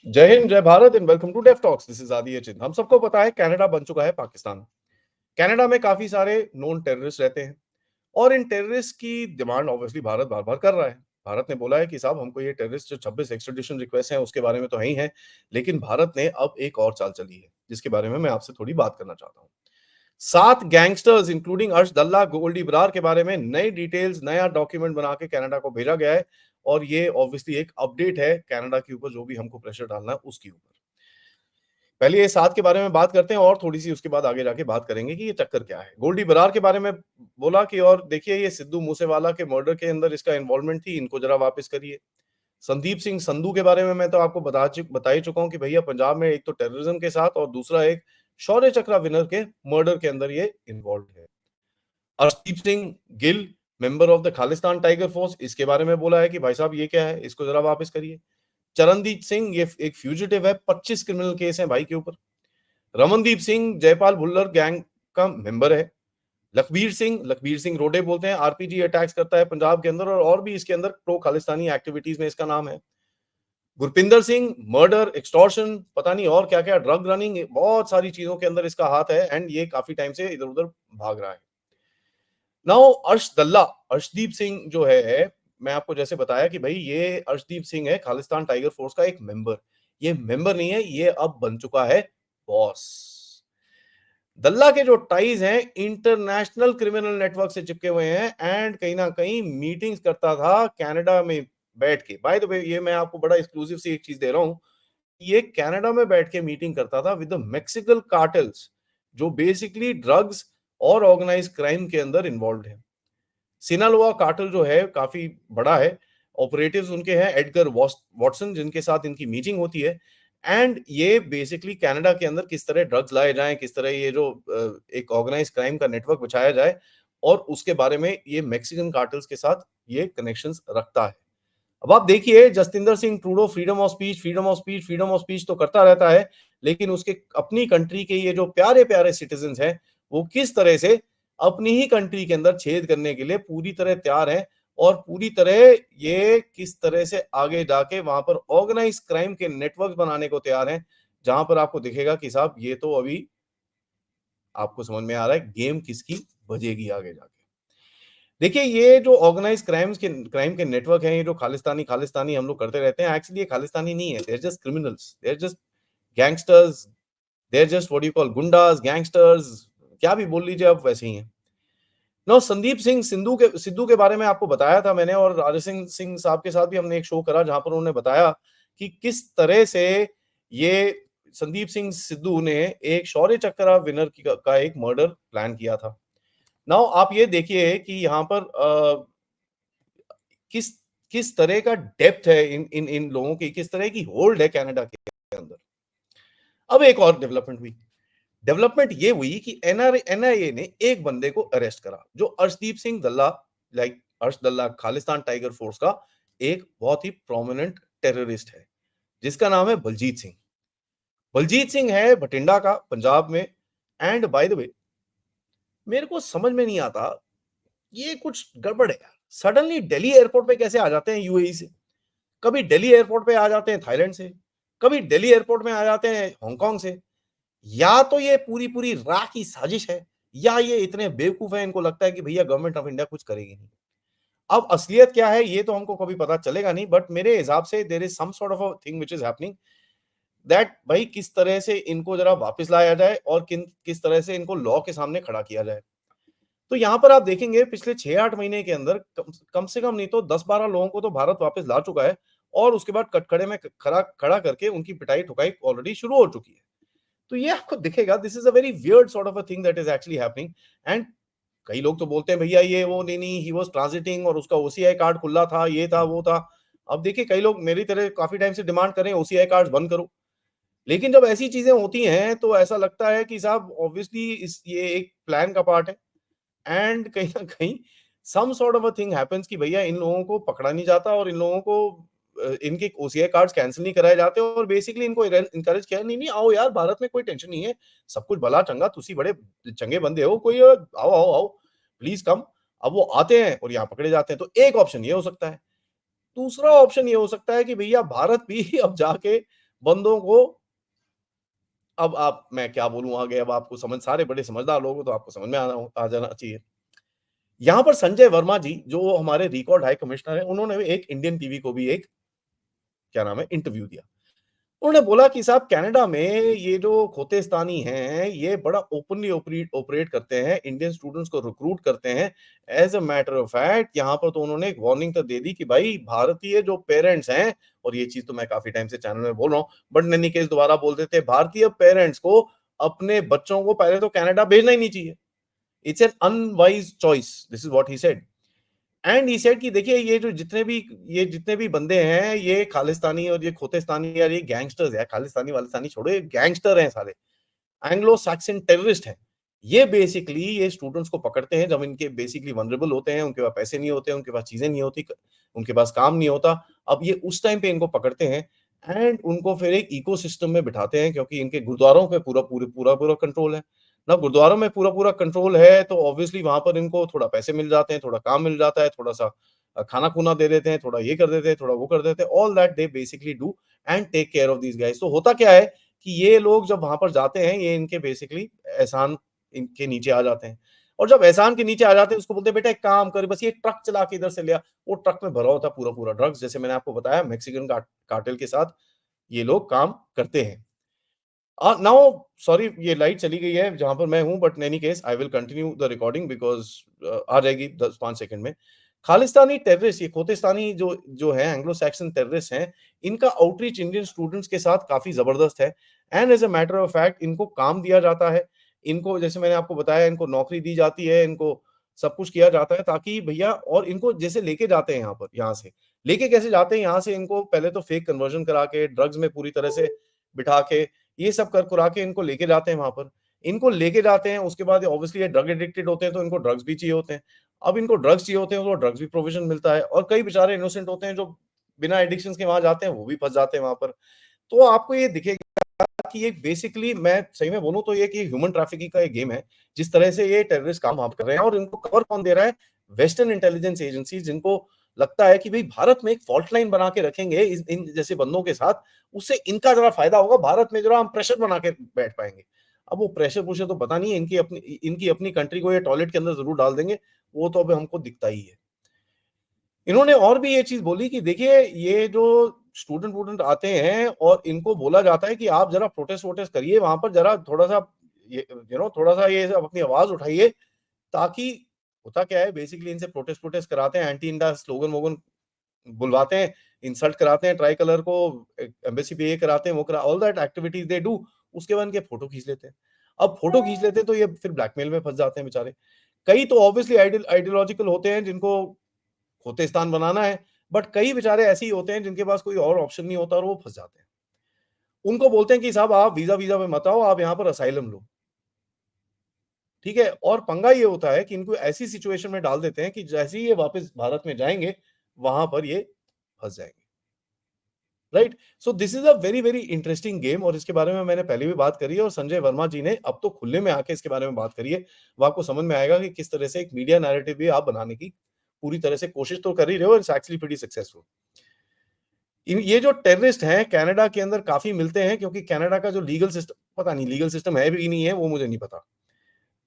जय हिंद, जय Bharat and welcome to deaf talks. This is Aadi Chint. हम सबको पता है कनाडा बन चुका है पाकिस्तान। कनाडा में काफी सारे नोन टेररिस्ट रहते हैं और इन टेररिस्ट की डिमांड ऑब्वियसली भारत बार बार कर रहा है। भारत ने बोला है कि साहब हमको ये टेररिस्ट जो 26 एक्स्ट्रेडिशन रिक्वेस्ट हैं उसके बारे में तो है ही है, लेकिन भारत ने अब एक और चाल चली है जिसके बारे में मैं आपसे थोड़ी बात करना चाहता हूँ। 7 गैंगस्टर्स इंक्लूडिंग अर्श दल्ला, गोल्डी बरार के बारे में नई डिटेल्स, नया डॉक्यूमेंट बना के कनाडा को भेजा गया है और ये ऑब्वियसली एक अपडेट है कनाडा के ऊपर, जो भी हमको प्रेशर डालना है उसके ऊपर। पहले ये 7 के बारे में बात करते हैं और थोड़ी-सी उसके बाद आगे जाके बात करेंगे कि ये चक्कर क्या है। गोल्डी बरार के बारे में बोला कि और देखिए ये सिद्धू मूसेवाला के मर्डर के अंदर इसका इन्वॉल्वमेंट थी, इनको ज़रा वापस करिए। संदीप सिंह संधू के बारे में मैं तो आपको बता ही चुका हूँ कि भैया पंजाब में एक तो टेररिज्म के साथ और दूसरा एक शौर्य चक्र विनर के मर्डर के अंदर ये इन्वॉल्व्ड है। Arshdeep Singh Gill, member of the Khalistan tiger force, इसके बारे में बोला है कि भाई साहब ये क्या है, इसको ज़रा वापस करिए। चरणदीप सिंह ये एक फ्यूजिटिव है, 25 क्रिमिनल केस हैं भाई के ऊपर। रमनदीप सिंह जयपाल भुल्लर गैंग का मेंबर है। लखबीर सिंह रोडे बोलते हैं, आरपीजी अटैक्स करता है पंजाब के अंदर और भी इसके अंदर प्रो खालिस्तानी एक्टिविटीज में इसका नाम है। गुरपिंदर सिंह मर्डर, एक्सटॉर्शन, पता नहीं और क्या क्या, ड्रग रनिंग, बहुत सारी चीजों के अंदर इसका हाथ है एंड ये काफी टाइम से इधर उधर भाग रहा है। नाउ अर्शदीप सिंह जो है, मैं आपको जैसे बताया कि भाई ये अर्शदीप सिंह है खालिस्तान टाइगर फोर्स का एक मेंबर। ये मेंबर नहीं है, ये अब बन चुका है बॉस। दल्ला के जो टाइज हैं इंटरनेशनल क्रिमिनल नेटवर्क से चिपके हुए हैं एंड कहीं ना कहीं मीटिंग्स करता था कनाडा में बैठ के। बाय द वे ये मैं आपको बड़ा एक्सक्लूसिव सी एक चीज दे रहा हूं, ये कनाडा में बैठ के मीटिंग करता था विद द मैक्सिकन कार्टेल्स, जो बेसिकली ड्रग्स और ऑर्गेनाइज क्राइम के अंदर इन्वॉल्व है। सिनालोआ कार्टेल जो है काफी बड़ा है। ऑपरेटिव्स उनके हैं एडगर वॉटसन, जिनके साथ इनकी मीटिंग होती है एंड ये बेसिकली कनाडा के अंदर किस तरह ड्रग्स लाए जाएं, किस तरह ये जो एक ऑर्गेनाइज क्राइम का नेटवर्क बिछाया जाए, और उसके बारे में ये मैक्सिकन कार्टेल्स के साथ ये कनेक्शंस रखता है। अब आप देखिए Jastinder Singh Trudeau freedom of speech, freedom of speech, freedom of speech तो करता रहता है, लेकिन उसके अपनी कंट्री के ये जो प्यारे प्यारे सिटीजन हैं वो किस तरह से अपनी ही कंट्री के अंदर छेद करने के लिए पूरी तरह तैयार हैं और पूरी तरह ये किस तरह से आगे जाके वहां पर ऑर्गेनाइज क्राइम के नेटवर्क बनाने को तैयार हैं, जहां पर आपको दिखेगा कि साहब ये तो अभी आपको समझ में आ रहा है गेम किसकी बजेगी आगे जाके। देखिए ये जो ऑर्गेनाइज क्राइम के नेटवर्क हैं, ये जो खालिस्तानी खालिस्तानी हम लोग करते रहते हैं, एक्चुअली ये खालिस्तानी नहीं है, they are just criminals, they are just gangsters, they are just what you call goondas, gangsters, क्या भी बोल लीजिए आप, वैसे ही हैं। नो संदीप सिंह सिद्धू के बारे में आपको बताया था मैंने, और राजा सिंह सिंह साहब के साथ भी हमने एक शो करा जहां पर उन्होंने बताया कि किस तरह से ये संदीप सिंह सिद्धू ने एक शौर्य चक्र विनर का एक मर्डर प्लान किया था। नाउ आप ये देखिए कि यहाँ पर किस किस तरह का डेप्थ है इन इन इन लोगों की, किस तरह की होल्ड है कनाडा के अंदर। अब एक और डेवलपमेंट हुई। डेवलपमेंट ये हुई कि एनआईए ने एक बंदे को अरेस्ट करा, जो अर्शदीप सिंह दल्ला, लाइक अर्श दल्ला खालिस्तान टाइगर फोर्स का एक बहुत ही प्रोमिनेंट टेररिस्ट है, जिसका नाम है बलजीत सिंह। बलजीत सिंह है बठिंडा का, पंजाब में। एंड बाय द वे मेरे को समझ में नहीं आता, ये कुछ गड़बड़ है यार। सडनली दिल्ली एयरपोर्ट पे कैसे आ जाते हैं यूएई से, कभी दिल्ली एयरपोर्ट पे आ जाते हैं थाईलैंड से, कभी दिल्ली एयरपोर्ट में आ जाते हैं हांगकांग से। या तो ये पूरी पूरी रा की साजिश है, या ये इतने बेवकूफ हैं इनको लगता है कि भैया गवर्नमेंट ऑफ इंडिया कुछ करेगी नहीं। अब असलियत क्या है ये तो हमको कभी पता चलेगा नहीं, बट मेरे हिसाब से there is some sort of a thing which is happening, that भाई किस तरह से इनको जरा वापस लाया जाए और किस तरह से इनको लॉ के सामने खड़ा किया जाए। तो यहाँ पर आप देखेंगे पिछले 6-8 महीने के अंदर कम से कम नहीं तो 10-12 लोगों को तो भारत वापस ला चुका है, और उसके बाद कटघरे में खड़ा खड़ा करके उनकी पिटाई ठुकाई ऑलरेडी शुरू हो चुकी है। तो ये आपको दिखेगा this is a very weird sort of a thing that is actually happening. And कई लोग तो बोलते हैं भैया ये वो नहीं, ही वाज ट्रांजिटिंग और उसका ओसीआई कार्ड खुला था, ये था वो था। अब देखिए कई लोग मेरी तरह काफी टाइम से डिमांड कर रहे हैं ओसीआई कार्ड बंद करो, लेकिन जब ऐसी चीजें होती हैं तो ऐसा लगता है कि साहब ऑब्वियसली इस ये एक प्लान का पार्ट है। एंड कहीं ना कहीं some sort of a thing happens कि भैया इन लोगों को पकड़ा नहीं जाता और इन लोगों को इनके ओसीआई कार्ड्स कैंसिल नहीं कराए जाते, और बेसिकली इनको इनकरेज किया, नहीं नहीं आओ यार भारत में कोई टेंशन नहीं है, सब कुछ भला चंगा, तुसी बड़े चंगे बंदे हो, कोई आओ आओ आओ प्लीज कम। अब वो आते हैं और यहाँ पकड़े जाते हैं। तो एक ऑप्शन ये हो सकता है। दूसरा ऑप्शन ये हो सकता है कि भैया भारत भी अब जाके बंदों को अब आप मैं क्या बोलूँ आगे अब आपको समझ सारे बड़े समझदार लोग हो तो आपको समझ में आ जाना चाहिए। यहाँ पर संजय वर्मा जी जो हमारे रिकॉर्ड हाई कमिश्नर हैं, उन्होंने भी एक इंडियन टीवी को भी एक क्या नाम है इंटरव्यू दिया। उन्होंने बोला कि साहब कनाडा में ये जो खोतेस्तानी हैं, ये बड़ा ओपनली ऑपरेट करते हैं, इंडियन स्टूडेंट्स को रिक्रूट करते हैं। As a matter of fact यहाँ पर तो उन्होंने एक वार्निंग तक दे दी कि भाई भारतीय जो पेरेंट्स हैं और ये चीज़ तो मैं काफ़ी टाइम से चैनल में बोल रहा हूँ, बट इन एनी केस दोबारा बोल देते हैं, भारतीय पेरेंट्स को अपने बच्चों को पहले तो कनाडा भेजना ही नहीं चाहिए। It's an unwise choice, this is what he said. And he said कि देखिए ये जितने भी बंदे हैं ये खालिस्तानी और ये खोतेस्तानी और ये गैंगस्टर्स है, खालिस्तानी वालिस्तानी छोड़ो, ये गैंगस्टर हैं सारे, एंग्लो सैक्सन टेररिस्ट हैं। ये बेसिकली ये स्टूडेंट्स को पकड़ते हैं जब इनके बेसिकली वल्नरेबल होते हैं, उनके पास पैसे नहीं होते, उनके पास चीजें नहीं होती, उनके पास काम नहीं होता। अब ये उस टाइम पे इनको पकड़ते हैं एंड उनको फिर एक इकोसिस्टम में बिठाते हैं क्योंकि इनके गुरुद्वारों पे पूरा कंट्रोल है। ना गुरुद्वारों में पूरा कंट्रोल है तो ऑब्वियसली वहां पर इनको थोड़ा पैसे मिल जाते हैं, थोड़ा काम मिल जाता है, थोड़ा सा खाना-खूना दे देते हैं, थोड़ा ये कर देते हैं, थोड़ा वो कर देते हैं। All that they basically do and take care of these guys. तो होता क्या है कि ये लोग जब वहाँ पर जाते हैं, ये इनके बेसिकली एहसान इनके नीचे आ जाते हैं। और जब एहसान के नीचे आ जाते हैं, उसको बोलते हैं, "बेटा एक काम कर, बस ये ट्रक चला के इधर से ले आ।" वो ट्रक में भरा होता है पूरा-पूरा ड्रग्स, जैसे मैंने आपको बताया मेक्सिकन कार्टेल के साथ ये लोग काम करते हैं। नाउ सॉरी ये लाइट चली गई है जहाँ पर मैं हूँ but in any case I will continue the recording because आ जाएगी 10-5 सेकंड में। खालिस्तानी टेररिस्ट ये खोतेस्तानी जो जो है एंग्लो सैक्सन टेररिस्ट हैं, इनका आउटरीच इंडियन स्टूडेंट्स के साथ काफ़ी ज़बरदस्त है and as a matter of fact इनको काम दिया जाता है। इनको जैसे मैंने आपको बताया इनको नौकरी दी जाती है, इनको सब कुछ किया जाता है ताकि भैया और इनको जैसे लेके जाते हैं यहाँ पर यहाँ से। लेके कैसे जाते हैं यहाँ से इनको पहले तो फेक कन्वर्जन करा के, ड्रग्स में पूरी तरह से बिठा के ये सब कर कुरा के इनको लेके जाते हैं वहाँ पर। इनको लेके जाते हैं, उसके बाद ऑब्वियसली ये ड्रग एडिक्टेड होते हैं, तो इनको ड्रग्स भी चाहिए होते हैं। अब इनको ड्रग्स चाहिए होते हैं, तो ड्रग्स भी प्रोविज़न मिलता है और कई बेचारे इनोसेंट होते हैं, जो बिना एडिक्शंस के वहाँ जाते हैं, वो भी फँस जाते हैं वहाँ पर। तो आपको ये दिखेगा कि ये बेसिकली मैं सही में बोलूँ तो ये कि ह्यूमन ट्रैफिकिंग का एक गेम है, जिस तरह से ये टेररिस्ट काम वहाँ पे कर रहे हैं और इनको कवर कौन दे रहा है? वेस्टर्न इंटेलिजेंस एजेंसीज़ जिनको लगता है कि भई भारत में एक फॉल्ट लाइन बना के रखेंगे इस इन जैसे बंदों के साथ, उससे इनका ज़रा फ़ायदा होगा, भारत में ज़रा हम प्रेशर बना के बैठ पाएँगे। अब वो प्रेशर-वुशर तो पता नहीं है, इनकी अपनी कंट्री को ये टॉयलेट के अंदर ज़रूर डाल देंगे, वो तो अब हमको दिखता ही है। इन्होंने और भी ये चीज़ बोली कि देखिए, ये जो स्टूडेंट-वूडेंट आते हैं और इनको बोला जाता है कि आप ज़रा प्रोटेस्ट-वोटेस्ट करिए वहाँ पर ज़रा थोड़ा-सा ये थोड़ा-सा ये सब अपनी आवाज़ उठाइए ताकि होता क्या है बेसिकली इनसे प्रोटेस्ट-वोटेस्ट कराते हैं, एंटी इंडिया स्लोगन-वोगन बुलवाते हैं, इंसल्ट कराते हैं ट्राई कलर को, एम्बेसी पे ये कराते हैं, वो करा all that activities they do उसके बाद इनके फोटो खींच लेते हैं। अब फोटो खींच लेते हैं तो ये फिर ब्लैकमेल में फँस जाते हैं बेचारे। कई तो ऑब्वियसली आइडियोलॉजिकल होते हैं जिनको खोतेस्तान बनाना है, बट कई बेचारे ऐसे ही होते हैं जिनके पास कोई और ऑप्शन नहीं होता और वो फँस जाते हैं। उनको बोलते हैं कि साहब आप वीज़ा-वीज़ा पे मत आओ, आप यहाँ पर असाइलम लो, ठीक है? और पंगा ये होता है कि इनको ऐसी सिचुएशन में डाल देते हैं कि जैसे ही ये वापस भारत में जाएँगे, वहाँ पर ये फँस जाएँगे। Right? So this is a very, very interesting game और इसके बारे में मैंने पहले भी बात करी है और संजय वर्मा जी ने अब तो खुले में आके इसके बारे में बात करी है। वो आपको समझ में आएगा कि किस तरह से एक मीडिया नैरेटिव भी आप बनाने की पूरी तरह से कोशिश तो कर ही रहे हो, इट्स एक्चुअली प्रीटी सक्सेसफुल। इन ये जो टेररिस्ट हैं कनाडा के अंदर काफ़ी मिलते हैं क्योंकि कनाडा का जो लीगल सिस्टम पता नहीं लीगल सिस्टम है भी नहीं है, वो मुझे नहीं पता।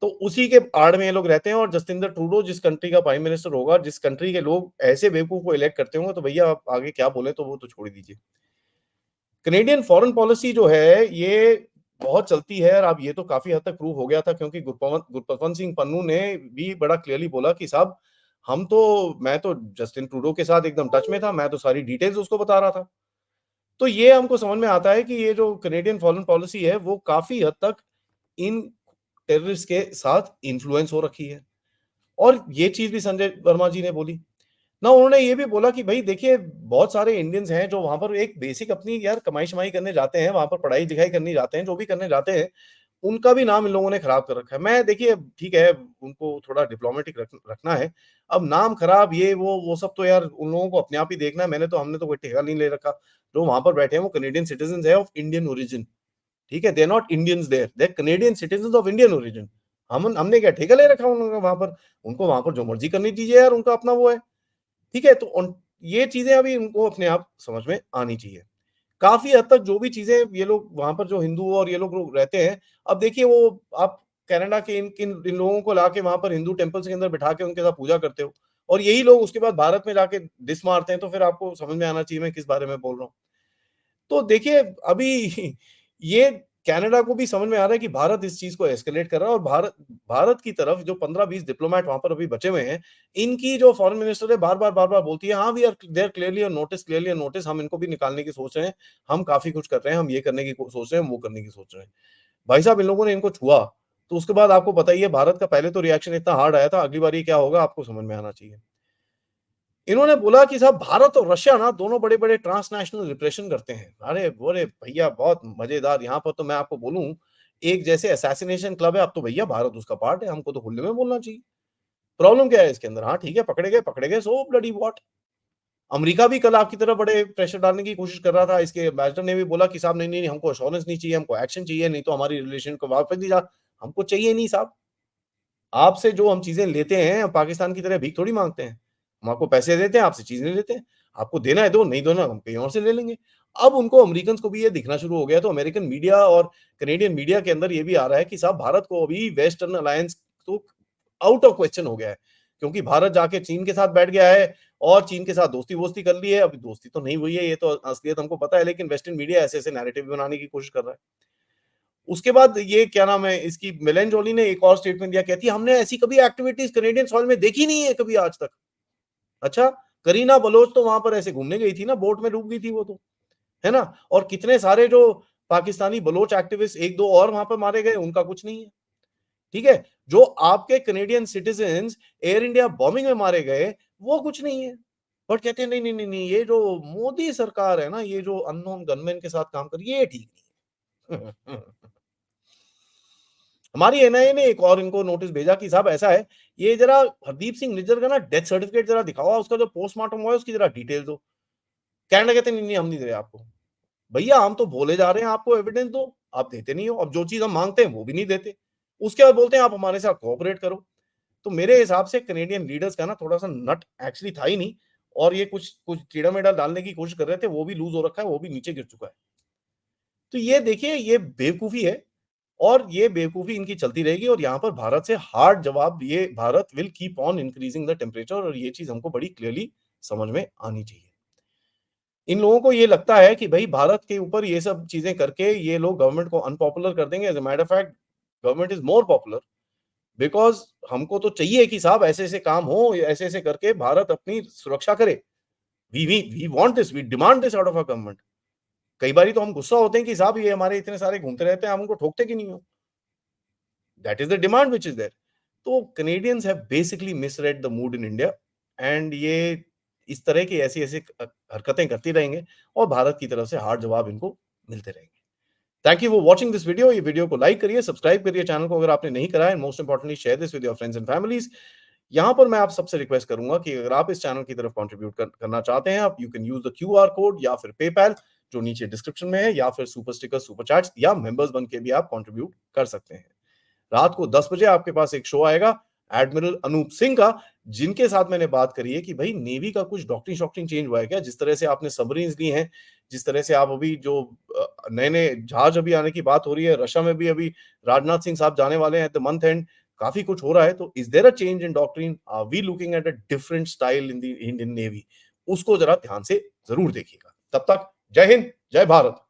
तो उसी के आड़ में ये लोग रहते हैं और जस्टिन ट्रूडो जिस कंट्री का प्राइम मिनिस्टर होगा, जिस कंट्री के लोग ऐसे बेवकूफ को इलेक्ट करते होंगे, तो भैया आप आगे क्या बोले तो वो तो छोड़ ही दीजिए। कनेडियन फॉरेन पॉलिसी जो है, ये बहुत चलती है और अब ये तो काफ़ी हद तक प्रूव हो गया था क्योंकि गुरपतवंत सिंह पन्नू ने भी बड़ा क्लियरली बोला कि साहब मैं तो जस्टिन ट्रूडो के साथ एकदम टच में था, मैं तो सारी डिटेल्स उसको बता रहा था। तो ये हमको समझ में आता है कि ये जो कनेडियन फॉरेन पॉलिसी है, वो काफ़ी हद तक इन टेररिस्ट के साथ इन्फ्लुएंस हो रखी है। और ये चीज़ भी संजय वर्मा जी ने बोली। ना उन्होंने ये भी बोला कि भई देखिए बहुत सारे इंडियन्स हैं जो वहाँ पर एक बेसिक अपनी यार कमाई-शमाई करने जाते हैं, वहाँ पर पढ़ाई-लिखाई करने जाते हैं, जो भी करने जाते हैं, उनका भी नाम इन लोगों ने खराब कर रखा है। मैं देखिए ठीक है, उनको थोड़ा डिप्लोमेटिक रखना है। अब नाम खराब ये वो सब तो यार उन लोगों को अपने आप ही देखना है, हमने तो कोई ठेका नहीं ले रखा। जो वहाँ पर बैठे हैं वो कैनेडियन सिटिज़न्स हैं ऑफ इंडियन ओरिजिन, ठीक है? They are not Indians there, they are Canadian citizens of Indian origin. हमने क्या ठेका ले रखा है उन लोगों का वहाँ पर? उनको वहाँ पर जो मर्ज़ी करनी दीजिए यार, उनका अपना वो है। ठीक है? तो उन ये चीज़ें अभी उनको अपने आप समझ में आनी चाहिए। काफ़ी हद तक जो भी चीज़ें ये लोग वहाँ पर जो हिंदू और ये लोग रहते हैं, अब देखिए वो आप कनाडा के इन लोगों को लाके वहाँ पर हिंदू टेम्पल्स के अंदर बिठा के उनके साथ पूजा करते हो और यही लोग उसके बाद भारत में जाके डिस मारते हैं, तो फिर आपको समझ में आना चाहिए मैं किस बारे में बोल रहा हूँ। तो देखिए अभी ये कनाडा को भी समझ में आ रहा है कि भारत इस चीज़ को एस्केलेट कर रहा है और भारत भारत की तरफ जो 15-20 डिप्लोमैट वहाँ पर अभी बचे हुए हैं, इनकी जो फॉरेन मिनिस्टर है बार-बार बोलती है, "हाँ, we are they are clearly on notice हम इनको भी निकालने की सोच रहे हैं, हम काफ़ी कुछ कर रहे हैं, हम ये करने की सोच रहे हैं, हम वो करने की सोच रहे हैं।" भाई साहब इन लोगों ने इनको छुआ, तो उसके बाद आपको पता ही है भारत का पहले तो रिएक्शन इतना हार्ड आया था, अगली बार ये क्या होगा आपको समझ में आना चाहिए। इन्होंने बोला कि साहब भारत और रशिया ना दोनों बड़े-बड़े ट्रांसनेशनल रिप्रेशन करते हैं। अरे भैया बहुत मज़ेदार यहाँ पर तो मैं आपको बोलूँ, एक जैसे असैसिनेशन क्लब है, अब तो भैया भारत उसका पार्ट है, हमको तो खुले में बोलना चाहिए। प्रॉब्लम क्या है इसके अंदर? हाँ, ठीक है पकड़े गए सो ब्लडी व्हाट? अमेरिका भी कल आपकी तरफ बड़े प्रेशर डालने की कोशिश कर रहा था, इसके एम्बेसडर ने भी बोला कि साहब नहीं, हमको एश्योरेंस नहीं चाहिए, हमको एक्शन चाहिए, नहीं तो हमारी रिलेशन को वापस ली जा हमको चाहिए नहीं साहब। आपसे जो हम चीज़ें लेते हैं, हम पाकिस्तान की तरह भीख थोड़ी माँगते हैं। हम आपको पैसे देते हैं, आपसे चीज़ें लेते हैं। आपको देना है दो, नहीं देना हम कहीं और से ले लेंगे। अब उनको अमेरिकन्स को भी ये दिखना शुरू हो गया, तो अमेरिकन मीडिया और कैनेडियन मीडिया के अंदर ये भी आ रहा है कि साहब भारत को अभी वेस्टर्न अलायंस तो आउट ऑफ क्वेश्चन हो गया है। क्योंकि भारत जाके चीन के साथ बैठ गया है और चीन के साथ दोस्ती-वोस्ती कर ली है। अभी दोस्ती तो नहीं हुई है, ये तो असलियत हमको पता है, लेकिन वेस्टर्न मीडिया ऐसे-ऐसे नैरेटिव बनाने की कोशिश कर रहा है। उसके बाद ये क्या नाम है इसकी मेलन जोली ने एक और स्टेटमेंट दिया, कहती है हमने ऐसी कभी एक्टिविटीज कनेडियन सॉइल में देखी नहीं है कभी आज तक। अच्छा, करीना बलोच तो वहां पर ऐसे घूमने गई थी ना, बोट में डूब गई थी वो तो, है ना? और कितने सारे जो पाकिस्तानी बलोच एक्टिविस्ट एक दो और वहां पर मारे गए, उनका कुछ नहीं है। ठीक है, जो आपके Canadian citizens air India bombing में मारे गए, वो कुछ नहीं है। बट कहते हैं नहीं, ये जो मोदी सरकार है ना, ये जो अननोन गनमैन के साथ काम कर रही है, ये ठीक नहीं है। हमारी एनआईए ने एक और इनको नोटिस भेजा कि साहब ऐसा है, ये जरा हरदीप सिंह निज्जर का ना डेथ सर्टिफिकेट जरा दिखाओ, उसका जो पोस्टमार्टम हुआ है उसकी जरा डिटेल दो। कनाडा कहते हैं नहीं, हम नहीं दे रहे आपको। भैया हम तो बोले जा रहे हैं आपको एविडेंस दो, आप देते नहीं हो। अब जो चीज़ हम माँगते हैं वो भी नहीं देते। उसके बाद बोलते हैं आप हमारे साथ कोऑपरेट करो। तो मेरे हिसाब से कैनेडियन लीडर्स का ना थोड़ा-सा नट एक्चुअली था ही नहीं और ये कुछ कुछ टेढ़ा-मेढ़ा डालने की कोशिश कर रहे थे, वो भी लूज़ हो रखा है, वो भी नीचे गिर चुका है। तो ये देखिए ये बेवकूफ़ी है और ये बेवकूफ़ी इनकी चलती रहेगी और यहाँ पर भारत से हार्ड जवाब ये Bharat will keep on increasing the temperature और ये चीज़ हमको बड़ी क्लियरली समझ में आनी चाहिए। इन लोगों को ये लगता है कि भई भारत के ऊपर ये सब चीज़ें करके ये लोग गवर्नमेंट को अनपॉपुलर कर देंगे। As a matter of fact government is more popular because हमको तो चाहिए कि साहब ऐसे-ऐसे काम हो, ऐसे-ऐसे करके भारत अपनी सुरक्षा करे। We want this, we demand this out of our government. कई बारी तो हम गुस्सा होते हैं कि साहब ये हमारे इतने सारे घूमते रहते हैं, हम उनको ठोकते क्यों नहीं हो? That is the demand which is there. तो Canadians have basically misread the mood in India and ये इस तरह की ऐसी-ऐसी हरकतें करती रहेंगे और भारत की तरफ से हार्ड जवाब इनको मिलते रहेंगे। Thank you for watching this video. ये वीडियो को लाइक करिए, सब्सक्राइब करिए चैनल को अगर आपने नहीं करा है, most importantly share this with your friends and families. यहाँ पर मैं आप सबसे रिक्वेस्ट करूँगा कि अगर आप इस चैनल की तरफ कंट्रीब्यूट करना चाहते हैं, आप you can use the QR code या फिर पेपैल जो नीचे डिस्क्रिप्शन में है या फिर सुपर स्टिकर, सुपर चैट्स या मेंबर्स बन के भी आप कंट्रीब्यूट कर सकते हैं। रात को 10 बजे आपके पास एक शो आएगा एडमिरल अनूप सिंह का, जिनके साथ मैंने बात करी है कि भाई नेवी का कुछ डॉक्ट्रिन-शॉक्ट्रिन चेंज हुआ है क्या? जिस तरह से आपने सबमरीन्स ली हैं, जिस तरह से आप अभी जो नए-नए जहाज अभी आने की बात हो रही है, रशिया में भी अभी राजनाथ सिंह साहब जाने वाले हैं एट द मंथ एंड, काफ़ी कुछ हो रहा है। तो is there a change in doctrine? Are we looking at a different style in the Indian navy? उसको ज़रा ध्यान से ज़रूर देखिएगा। तब तक जय हिंद, जय भारत।